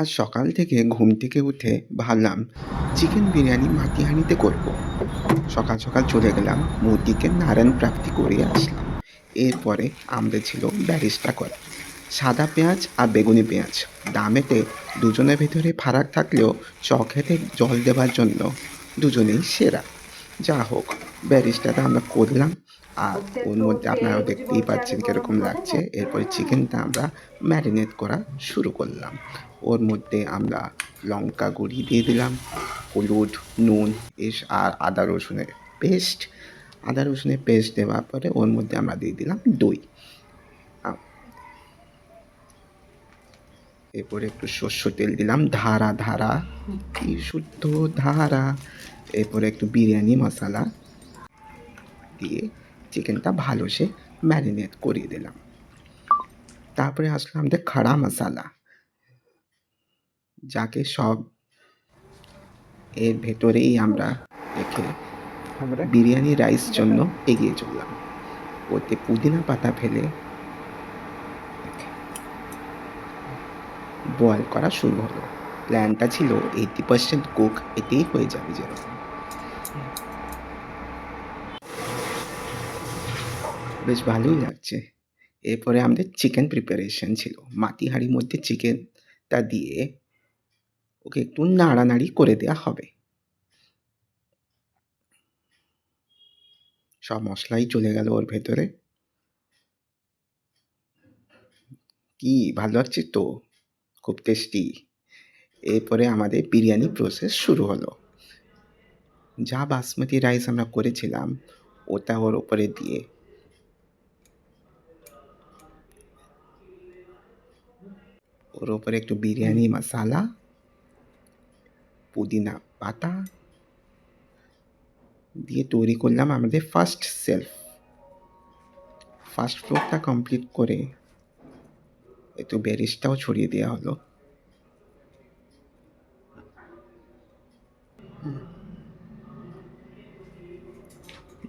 আজ সকাল থেকে ঘুম থেকে উঠে ভাবলাম চিকেন বিরিয়ানি মাটি হাঁড়িতে করব। সকাল সকাল চলে গেলাম মুরগিকে নারায়ণ প্রাপ্তি করে আসলাম। এরপরে আমাদের ছিল ব্যারিস্টা করা সাদা পেঁয়াজ আর বেগুনি পেঁয়াজ। দামেতে দুজনের ভেতরে ফারাক থাকলেও চখেতে জল দেওয়ার জন্য দুজনেই সেরা। যা হোক, ব্যারিস্টাটা আমরা করলাম। আর ওর মধ্যে আপনারাও দেখতেই পাচ্ছেন কীরকম লাগছে। এরপরে চিকেনটা আমরা ম্যারিনেট করা শুরু করলাম। ওর মধ্যে আমরা লঙ্কা গুঁড়ি দিয়ে দিলাম, হলুদ, নুন আর আদা রসুনের পেস্ট। আদা রসুনের পেস্ট দেওয়ার পরে ওর মধ্যে আমরা দিয়ে দিলাম দই। এরপরে একটু সর্ষ তেল দিলাম, ধারা ধারা, কি শুদ্ধ ধারা। এরপরে একটু বিরিয়ানি মশলা দিয়ে চিকেনটা ভালো সে ম্যারিনেট করিয়ে দিলাম। তারপরে আসলো আমাদের খাড়া মশলা, যাকে সব এর ভেতরেই আমরা রেখে বিরিয়ানি রাইস জন্য এগিয়ে চললাম। ওতে পুদিনা পাতা ফেলে বয়েল করা শুরু হলো। প্ল্যানটা ছিল 80% কুক, এতেই হয়ে যাবে যেরকম। বেশ ভালোই লাগছে। এরপরে আমাদের চিকেন প্রিপারেশন ছিল। মাটি হাঁড়ির মধ্যে চিকেনটা দিয়ে ওকে একটু নাড়ানাড়ি করে দেওয়া হবে। সব মশলাই চলে গেল ওর ভেতরে। কি ভালো লাগছে তো, খুব টেস্টি। এরপরে আমাদের বিরিয়ানি প্রসেস শুরু হলো। যা বাসমতি রাইস আমরা করেছিলাম ওটা ওর ওপরে দিয়ে ওর ওপরে একটু বিরিয়ানি মশলা, পুদিনা পাতা দিয়ে তৈরি করলাম আমাদের ফার্স্ট সেলফ। ফার্স্ট ফ্লোরটা কমপ্লিট করে একটু বেরিস্টাও ছড়িয়ে দেওয়া হলো।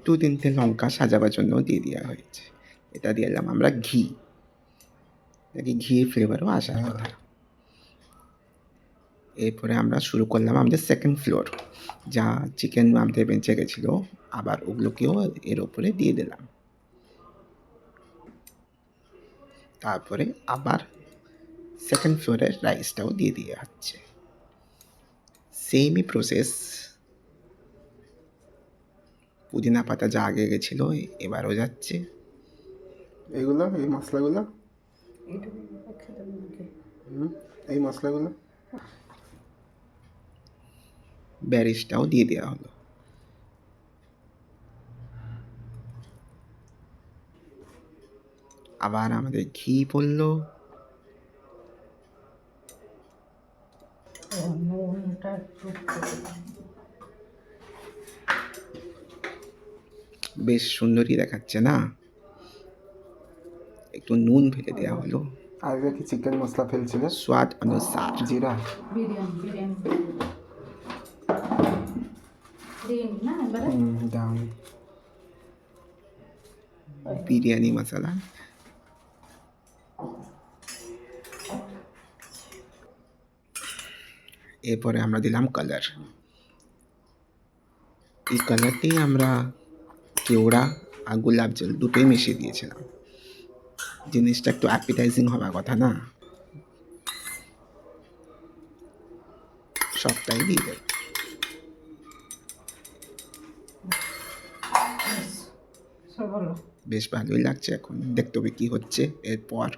দু তিনটে লঙ্কা সাজাবার জন্য দিয়ে দেওয়া হয়েছে। এটা দিয়ে দিলাম আমরা ঘি, নাকি ঘির ফ্লেভারও আসার কথা। এরপরে আমরা শুরু করলাম আমাদের সেকেন্ড ফ্লোর। যা চিকেন আমাদের বেঁচে গেছিলো আবার ওগুলোকেও এর ওপরে দিয়ে দিলাম। তারপরে আবার সেকেন্ড ফ্লোরের রাইসটাও দিয়ে দেওয়া হচ্ছে। সেমই প্রসেস। পুদিনা পাতা যা আগে গেছিলো এবারও যাচ্ছে। এগুলো এই মশলাগুলো এই মশলাগুলো ব্যারিস্টাও দিয়ে দেওয়া হলো। আবার আমাদের ঘি পড়লো। বেশ সুন্দরই দেখাচ্ছে না। একটু নুন ফেলে দেওয়া হলো। আগে কি চিকেন মশলা ফেলছিল? স্বাদ অনুসার জিরা। বিরিয়ানি মশলা। এরপরে আমরা দিলাম কালার। এই কালারটি আমরা কেওড়া আর গোলাপ জল দুটোই মিশিয়ে দিয়েছিলাম। জিনিসটা একটু অ্যাপিটাইজিং হওয়ার কথা না, সবটাই দিয়ে দেব। বেশ ভালোই লাগছে। এখন দেখতে হবে কি হচ্ছে এরপর।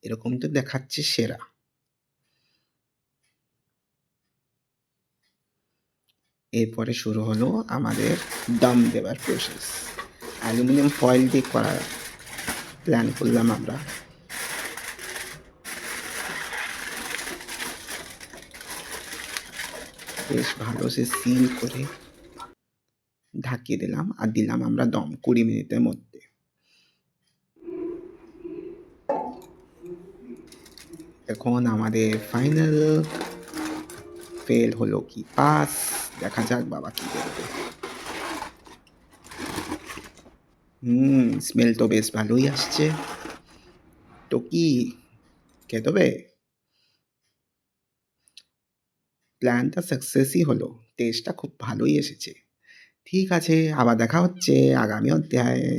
এরকম তো দেখাচ্ছে সেরা। এরপরে শুরু হলো আমাদের দম দেওয়ার প্রসেস। অ্যালুমিনিয়াম ফয়েল দিয়ে করার প্ল্যান করলাম আমরা। বেশ ভালো সে সিল করে ঢাকিয়ে দিলাম আর দিলাম আমরা দম 20 মিনিটের মধ্যে। এখন আমাদের ফাইনাল ফেল হলো কি পাস, দেখা যাক বাবা কি করবে। স্মেল তো বেশ ভালোই আসছে। তো কি খেতে হবে? প্ল্যানটা সাকসেসই হলো। টেস্টটা খুব ভালোই এসেছে। ঠিক আছে, আবার দেখা হচ্ছে আগামী অধ্যায়ে।